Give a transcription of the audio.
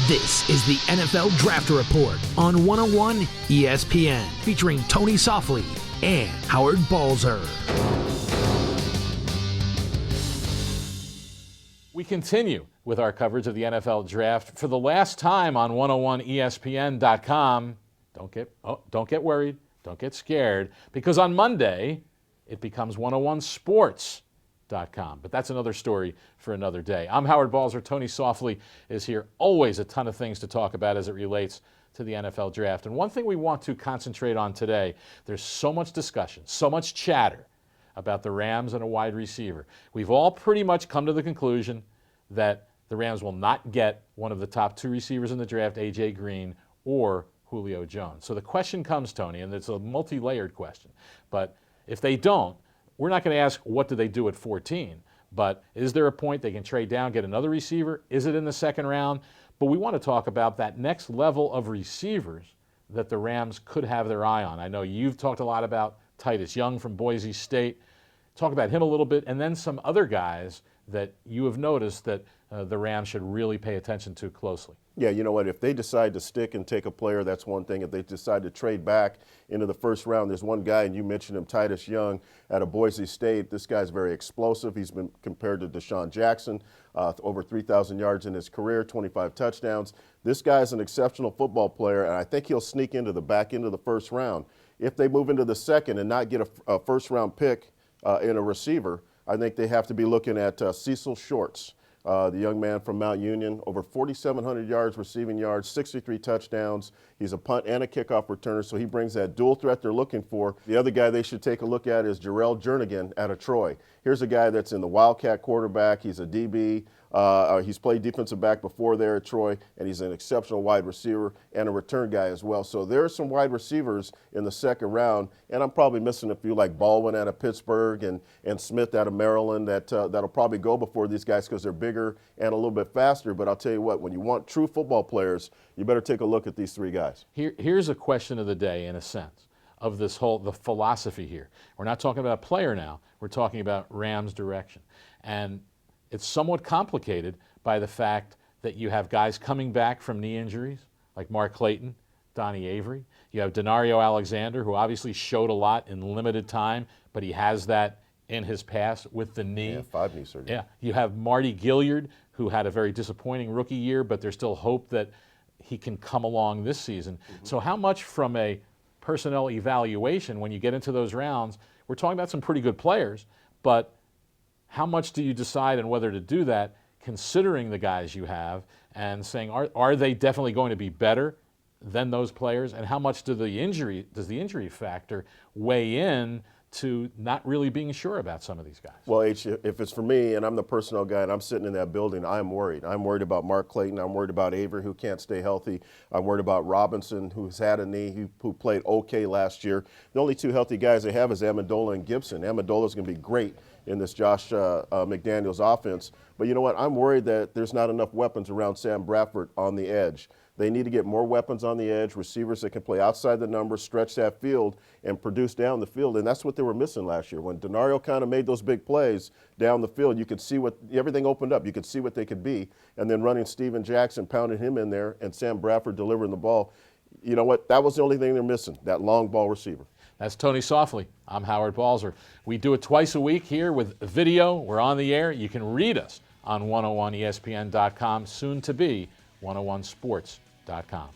This is the NFL Draft Report on 101 ESPN, featuring Tony Softli and Howard Balzer. We continue with our coverage of the NFL Draft for the last time on 101ESPN.com. Don't get worried, don't get scared, because on Monday it becomes 101sports.com. But that's another story for another day. I'm Howard Balzer. Tony Softli is here. Always a ton of things to talk about as it relates to the NFL Draft. And one thing we want to concentrate on today, there's so much discussion, so much chatter about the Rams and a wide receiver. We've all pretty much come to the conclusion that the Rams will not get one of the top two receivers in the draft, A.J. Green or Julio Jones. So the question comes, Tony, and it's a multi-layered question, but if they don't, we're not going to ask what do they do at 14, but is there a point they can trade down, get another receiver? Is it in the second round? But we want to talk about that next level of receivers that the Rams could have their eye on. I know you've talked a lot about Titus Young from Boise State. Talk about him a little bit, and then some other guys that you have noticed that the Rams should really pay attention to closely. Yeah, you know what, if they decide to stick and take a player, that's one thing. If they decide to trade back into the first round, there's one guy, and you mentioned him, Titus Young, out of Boise State. This guy's very explosive. He's been compared to Deshaun Jackson, over 3,000 yards in his career, 25 touchdowns. This guy's an exceptional football player, and I think he'll sneak into the back end of the first round. If they move into the second and not get a first-round pick in a receiver, I think they have to be looking at Cecil Shorts. The young man from Mount Union, over 4,700 yards, receiving yards, 63 touchdowns. He's a punt and a kickoff returner, so he brings that dual threat they're looking for. The other guy they should take a look at is Jarrell Jernigan out of Troy. Here's a guy that's in the Wildcat quarterback. He's a DB. He's played defensive back before there at Troy, and he's an exceptional wide receiver and a return guy as well. So there are some wide receivers in the second round, and I'm probably missing a few like Baldwin out of Pittsburgh and Smith out of Maryland that'll probably go before these guys because they're bigger and a little bit faster. But I'll tell you what, when you want true football players, you better take a look at these three guys. Here's a question of the day, in a sense, of the philosophy here. We're not talking about a player now. We're talking about Rams direction. And it's somewhat complicated by the fact that you have guys coming back from knee injuries, like Mark Clayton, Donnie Avery. You have Denario Alexander, who obviously showed a lot in limited time, but he has that in his past with the knee. Yeah, 5 knee surgery. Yeah. You have Marty Gilliard, who had a very disappointing rookie year, but there's still hope that he can come along this season. Mm-hmm. So how much from a personnel evaluation, when you get into those rounds, we're talking about some pretty good players, but how much do you decide on whether to do that, considering the guys you have and saying, are they definitely going to be better than those players? And how much does the injury factor weigh in to not really being sure about some of these guys? Well, H, if it's for me and I'm the personnel guy and I'm sitting in that building, I'm worried. I'm worried about Mark Clayton. I'm worried about Avery, who can't stay healthy. I'm worried about Robinson, who's had a knee, who played okay last year. The only two healthy guys they have is Amendola and Gibson. Amendola's going to be great in this Josh McDaniels offense. But you know what? I'm worried that there's not enough weapons around Sam Bradford on the edge. They need to get more weapons on the edge, receivers that can play outside the numbers, stretch that field, and produce down the field. And that's what they were missing last year. When Denario kind of made those big plays down the field, you could see everything opened up. You could see what they could be. And then running Steven Jackson, pounding him in there, and Sam Bradford delivering the ball. You know what? That was the only thing they're missing, that long ball receiver. That's Tony Softli. I'm Howard Balzer. We do it twice a week here with video. We're on the air. You can read us on 101ESPN.com, soon to be 101sports.com.